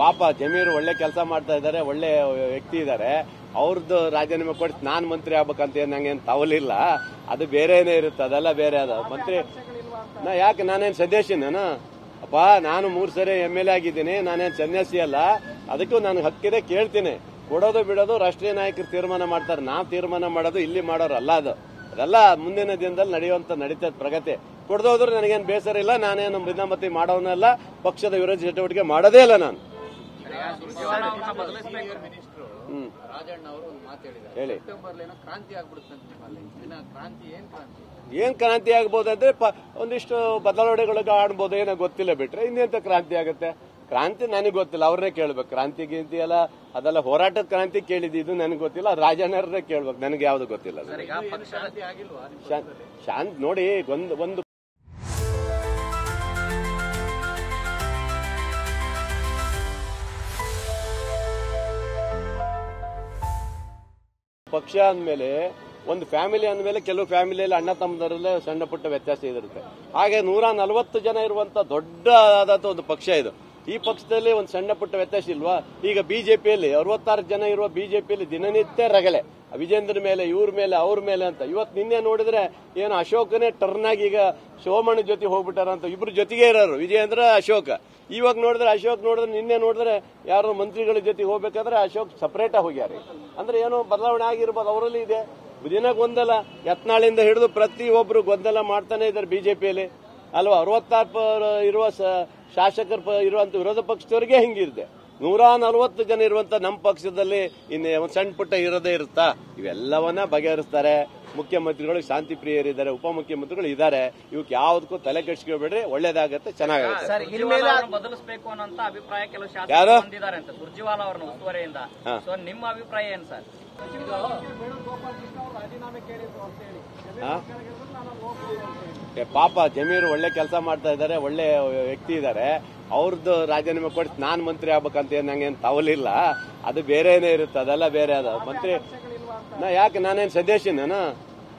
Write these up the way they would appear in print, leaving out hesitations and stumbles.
ಪಾಪ ಜಮೀರ್ ಒಳ್ಳೆ ಕೆಲಸ ಮಾಡ್ತಾ ಇದ್ದಾರೆ, ಒಳ್ಳೆ ವ್ಯಕ್ತಿ ಇದ್ದಾರೆ. ಅವ್ರದ್ದು ರಾಜೀನಾಮೆ ಕೊಟ್ಟು ನಾನ್ ಮಂತ್ರಿ ಆಗ್ಬೇಕಂತ ನಂಗೇನು ತವಲಿಲ್ಲ. ಅದು ಬೇರೆನೇ ಇರುತ್ತೆ, ಅದೆಲ್ಲ ಬೇರೆ. ಅದ ಮಂತ್ರಿ ಯಾಕೆ ನಾನೇನು ಸನ್ಯಾಸಿನ ಅಪ್ಪ? ನಾನು 3 ಸರಿ MLA ಆಗಿದ್ದೀನಿ, ನಾನೇನು ಸನ್ಯಾಸಿ ಅಲ್ಲ. ಅದಕ್ಕೂ ನನಗೆ ಹಕ್ಕಿದೆ, ಕೇಳ್ತೀನಿ. ಕೊಡೋದು ಬಿಡೋದು ರಾಷ್ಟ್ರೀಯ ನಾಯಕರು ತೀರ್ಮಾನ ಮಾಡ್ತಾರೆ, ನಾವು ತೀರ್ಮಾನ ಮಾಡೋದು ಇಲ್ಲಿ ಮಾಡೋರಲ್ಲ. ಅದೆಲ್ಲ ಮುಂದಿನ ದಿನದಲ್ಲಿ ನಡೀತದ ಪ್ರಗತಿ. ಕೊಡದೋದ್ರೆ ನನಗೇನು ಬೇಸರ ಇಲ್ಲ. ನಾನೇನು ಭಿನ್ನಮತಿ ಮಾಡೋನಲ್ಲ, ಪಕ್ಷದ ವಿರೋಧ ಚಟುವಟಿಕೆ ಮಾಡೋದೇ ಇಲ್ಲ ನಾನು. ಹೇಳಿ, ಏನ್ ಕ್ರಾಂತಿ ಆಗ್ಬೋದಂದ್ರೆ ಒಂದಿಷ್ಟು ಬದಲಾವಣೆಗಳಿಗೆ ಆಡ್ಬೋದು, ಏನೋ ಗೊತ್ತಿಲ್ಲ. ಬಿಟ್ರೆ ಇನ್ನೆಂತ ಕ್ರಾಂತಿ ಆಗುತ್ತೆ? ಕ್ರಾಂತಿ ನನಗೆ ಗೊತ್ತಿಲ್ಲ, ಅವ್ರನ್ನೇ ಕೇಳ್ಬೇಕು. ಕ್ರಾಂತಿ ಗಿಂತಿ ಎಲ್ಲ ಅದೆಲ್ಲ ಹೋರಾಟದ ಕ್ರಾಂತಿ ಕೇಳಿದ್ದು ನನಗೆ ಗೊತ್ತಿಲ್ಲ. ರಾಜಣ್ಣರನ್ನೇ ಕೇಳ್ಬೇಕು, ನನಗೆ ಯಾವ್ದು ಗೊತ್ತಿಲ್ಲ. ಶಾಂತಿ ನೋಡಿ, ಒಂದು ಪಕ್ಷ ಅಂದ್ಮೇಲೆ ಒಂದು ಫ್ಯಾಮಿಲಿ ಅಂದ್ಮೇಲೆ ಕೆಲವು ಫ್ಯಾಮಿಲಿಯಲ್ಲಿ ಅಣ್ಣ ತಮ್ಮದರಲ್ಲೇ ಸಣ್ಣ ಪುಟ್ಟ ವ್ಯತ್ಯಾಸ ಇರುತ್ತೆ. ಹಾಗೆ 140 ಜನ ಇರುವಂತ ದೊಡ್ಡದಾದ ಒಂದು ಪಕ್ಷ ಇದು. ಈ ಪಕ್ಷದಲ್ಲಿ ಒಂದು ಸಣ್ಣ ಪುಟ್ಟ ವ್ಯತ್ಯಾಸ ಇಲ್ವಾ? ಈಗ ಬಿಜೆಪಿಯಲ್ಲಿ 66 ಜನ ಇರುವ ಬಿಜೆಪಿಯಲ್ಲಿ ದಿನನಿತ್ಯ ರಗಳೆ, ವಿಜೇಂದ್ರ ಮೇಲೆ, ಇವ್ರ ಮೇಲೆ, ಅವ್ರ ಮೇಲೆ ಅಂತ. ಇವತ್ತು ನಿನ್ನೆ ನೋಡಿದ್ರೆ ಏನು ಅಶೋಕನೇ ಟರ್ನ್ ಆಗಿ ಈಗ ಸೋಮಣ್ಣ ಜೊತೆ ಹೋಗ್ಬಿಟ್ಟಾರಂತ. ಇಬ್ರು ಜೊತೆಗೆ ಇರೋರು, ವಿಜೇಂದ್ರ, ಅಶೋಕ್. ಇವಾಗ ನೋಡಿದ್ರೆ ಅಶೋಕ್ ನಿನ್ನೆ ನೋಡಿದ್ರೆ ಯಾರು ಮಂತ್ರಿಗಳ ಜೊತೆ ಹೋಗ್ಬೇಕಾದ್ರೆ ಅಶೋಕ್ ಸಪರೇಟ್ ಹೋಗ್ಯಾರಿ. ಅಂದ್ರೆ ಏನೋ ಬದಲಾವಣೆ ಆಗಿರ್ಬೋದು, ಅವರಲ್ಲಿ ಇದೆ. ದಿನ ಗೊಂದಲ, ಯತ್ನಾಳಿಂದ ಹಿಡಿದು ಪ್ರತಿಯೊಬ್ರು ಗೊಂದಲ ಮಾಡ್ತಾನೆ ಇದ್ದಾರೆ ಬಿಜೆಪಿಯಲ್ಲಿ ಅಲ್ವಾ? 66 ಇರುವ ಶಾಸಕರು ಇರುವಂತ ವಿರೋಧ ಪಕ್ಷದವರಿಗೆ ಹಿಂಗಿರುತ್ತೆ. 140 ಜನ ಇರುವಂತ ನಮ್ಮ ಪಕ್ಷದಲ್ಲಿ ಇನ್ನು ಒಂದು ಸಣ್ಣ ಪುಟ್ಟ ಇರೋದೇ ಇರುತ್ತಾ? ಇವೆಲ್ಲವನ್ನ ಬಗೆಹರಿಸ್ತಾರೆ. ಮುಖ್ಯಮಂತ್ರಿಗಳು ಶಾಂತಿ ಪ್ರಿಯರಿದ್ದಾರೆ, ಉಪಮುಖ್ಯಮಂತ್ರಿಗಳು ಇದ್ದಾರೆ. ಇವಕ್ಕೆ ಯಾವುದಕ್ಕೂ ತಲೆ ಕೆಡಿಸ್ಕೋಬೇಡ್ರಿ, ಒಳ್ಳೇದಾಗತ್ತೆ, ಚೆನ್ನಾಗುತ್ತೆ. ಬದಲಿಸಬೇಕು ಅನ್ನೋ ಅಭಿಪ್ರಾಯ ಕೆಲವು ಶಾಸಕರು ಹೊಂದಿದ್ದಾರೆ ಅಂತ ಸುರ್ಜಿವಾಲ ಅವರನ್ನು ಉಸ್ತುವಾರಿಯಿಂದ. ಸೊ ನಿಮ್ಮ ಅಭಿಪ್ರಾಯ ಏನು ಸರ್? ಪಾಪ ಜಮೀರ್ ಒಳ್ಳೆ ಕೆಲಸ ಮಾಡ್ತಾ ಇದ್ದಾರೆ, ಒಳ್ಳೆ ವ್ಯಕ್ತಿ ಇದ್ದಾರೆ. ಅವ್ರದ್ದು ರಾಜೀನಾಮೆ ಕೊಟ್ಟು ನಾನ್ ಮಂತ್ರಿ ಆಗ್ಬೇಕಂತ ನಂಗೇನು ತವಲಿಲ್ಲ. ಅದು ಬೇರೆನೇ ಇರುತ್ತೆ, ಅದೆಲ್ಲ ಬೇರೆ. ಅದ ಮಂತ್ರಿ ಯಾಕೆ ನಾನೇನು ಸನ್ಯಾಸಿನ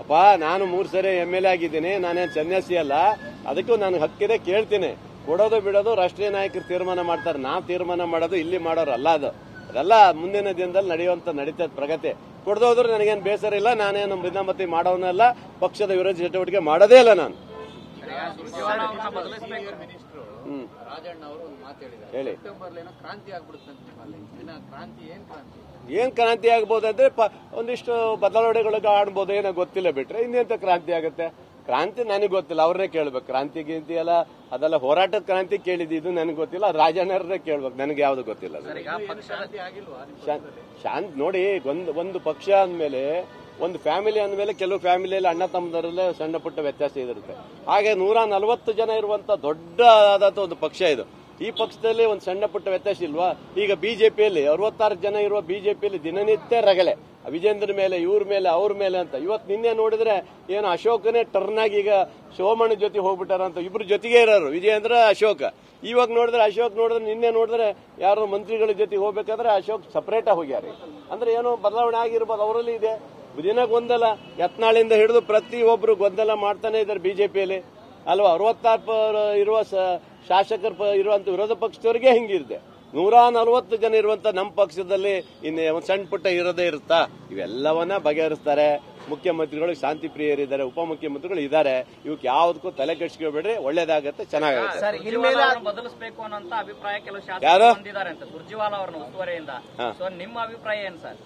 ಅಪ್ಪ? ನಾನು 3 ಸರಿ MLA ಆಗಿದ್ದೀನಿ, ನಾನೇನು ಸನ್ಯಾಸಿ ಅಲ್ಲ. ಅದಕ್ಕೂ ನನಗೆ ಹಕ್ಕಿದೆ, ಕೇಳ್ತೀನಿ. ಕೊಡೋದು ಬಿಡೋದು ರಾಷ್ಟ್ರೀಯ ನಾಯಕರು ತೀರ್ಮಾನ ಮಾಡ್ತಾರೆ, ನಾವು ತೀರ್ಮಾನ ಮಾಡೋದು ಇಲ್ಲಿ ಮಾಡೋರಲ್ಲ. ಅದೆಲ್ಲ ಮುಂದಿನ ದಿನದಲ್ಲಿ ನಡೀತದ ಪ್ರಗತಿ. ಕೊಡದೋದ್ರೆ ನನಗೇನು ಬೇಸರ ಇಲ್ಲ. ನಾನೇನು ಭಿನ್ನಮತಿ ಮಾಡೋನಲ್ಲ, ಪಕ್ಷದ ವಿರೋಧ ಚಟುವಟಿಕೆ ಮಾಡೋದೇ ಇಲ್ಲ ನಾನು. ಹೇಳಿ, ಏನ್ ಕ್ರಾಂತಿ ಆಗ್ಬೋದಂದ್ರೆ ಒಂದಿಷ್ಟು ಬದಲಾವಣೆಗಳಿಗೆ ಆಡ್ಬೋದು, ಏನೋ ಗೊತ್ತಿಲ್ಲ. ಬಿಟ್ರೆ ಇನ್ನೆಂತ ಕ್ರಾಂತಿ ಆಗುತ್ತೆ? ಕ್ರಾಂತಿ ನನಗೆ ಗೊತ್ತಿಲ್ಲ, ಅವ್ರನ್ನೇ ಕೇಳ್ಬೇಕು. ಕ್ರಾಂತಿ ಗಿಂತಿ ಎಲ್ಲ ಅದೆಲ್ಲ ಹೋರಾಟದ ಕ್ರಾಂತಿ ಕೇಳಿದ್ದು ನನಗೆ ಗೊತ್ತಿಲ್ಲ. ರಾಜಣ್ಣರನ್ನೇ ಕೇಳ್ಬೇಕು, ನನಗೆ ಯಾವ್ದು ಗೊತ್ತಿಲ್ಲ. ಶಾಂತಿ ನೋಡಿ, ಒಂದು ಪಕ್ಷ ಅಂದ್ಮೇಲೆ, ಒಂದು ಫ್ಯಾಮಿಲಿ ಅಂದ್ಮೇಲೆ ಕೆಲವು ಫ್ಯಾಮಿಲಿಯಲ್ಲಿ ಅಣ್ಣ ತಮ್ಮದರಲ್ಲೇ ಸಣ್ಣ ಪುಟ್ಟ ವ್ಯತ್ಯಾಸ ಇರುತ್ತೆ. ಹಾಗೆ 140 ಜನ ಇರುವಂತ ದೊಡ್ಡದಾದ ಒಂದು ಪಕ್ಷ ಇದು. ಈ ಪಕ್ಷದಲ್ಲಿ ಒಂದು ಸಣ್ಣ ಪುಟ್ಟ ವ್ಯತ್ಯಾಸ ಇಲ್ವಾ? ಈಗ ಬಿಜೆಪಿಯಲ್ಲಿ 66 ಜನ ಇರುವ ಬಿಜೆಪಿಯಲ್ಲಿ ದಿನನಿತ್ಯ ರಗಳೆ, ವಿಜೇಂದ್ರ ಮೇಲೆ, ಇವ್ರ ಮೇಲೆ, ಅವ್ರ ಮೇಲೆ ಅಂತ. ಇವತ್ತು ನಿನ್ನೆ ನೋಡಿದ್ರೆ ಏನು ಅಶೋಕನೇ ಟರ್ನ್ ಆಗಿ ಈಗ ಸೋಮಣ್ಣ ಜೊತೆ ಹೋಗ್ಬಿಟ್ಟಾರಂತ. ಇಬ್ರು ಜೊತೆಗೆ ಇರೋರು, ವಿಜೇಂದ್ರ, ಅಶೋಕ್. ಇವಾಗ ನೋಡಿದ್ರೆ ನಿನ್ನೆ ನೋಡಿದ್ರೆ ಯಾರು ಮಂತ್ರಿಗಳ ಜೊತೆ ಹೋಗ್ಬೇಕಾದ್ರೆ ಅಶೋಕ್ ಸಪರೇಟ್ ಹೋಗ್ಯಾರಿ. ಅಂದ್ರೆ ಏನೋ ಬದಲಾವಣೆ ಆಗಿರ್ಬೋದು, ಅವರಲ್ಲಿ ಇದೆ. ದಿನ ಗೊಂದಲ, ಯತ್ನಾಳಿಂದ ಹಿಡಿದು ಪ್ರತಿಯೊಬ್ರು ಗೊಂದಲ ಮಾಡ್ತಾನೆ ಇದ್ದಾರೆ ಬಿಜೆಪಿಯಲ್ಲಿ ಅಲ್ವಾ? 66 ಇರುವ ಶಾಸಕರು ಇರುವಂತ ವಿರೋಧ ಪಕ್ಷದವರಿಗೆ ಹಿಂಗಿರುತ್ತೆ. 140 ಜನ ಇರುವಂತ ನಮ್ಮ ಪಕ್ಷದಲ್ಲಿ ಇನ್ನು ಒಂದು ಸಣ್ಣ ಪುಟ್ಟ ಇರೋದೇ ಇರುತ್ತಾ? ಇವೆಲ್ಲವನ್ನ ಬಗೆಹರಿಸ್ತಾರೆ. ಮುಖ್ಯಮಂತ್ರಿಗಳು ಶಾಂತಿ ಪ್ರಿಯರಿದ್ದಾರೆ, ಉಪಮುಖ್ಯಮಂತ್ರಿಗಳು ಇದ್ದಾರೆ. ಇವಕ್ಕೆ ಯಾವುದಕ್ಕೂ ತಲೆ ಕೆಡಿಸ್ಕೋಬೇಡ್ರಿ, ಒಳ್ಳೇದಾಗತ್ತೆ, ಚೆನ್ನಾಗುತ್ತೆ. ಬದಲಿಸಬೇಕು ಅನ್ನೋ ಅಭಿಪ್ರಾಯ ಕೆಲವು ಶಾಸಕರು ಹೊಂದಿದ್ದಾರೆ ಅಂತ ಸುರ್ಜಿವಾಲ ಅವರನ್ನು ಉಸ್ತುವಾರಿಯಿಂದ. ಸೊ ನಿಮ್ಮ ಅಭಿಪ್ರಾಯ ಏನು ಸರ್?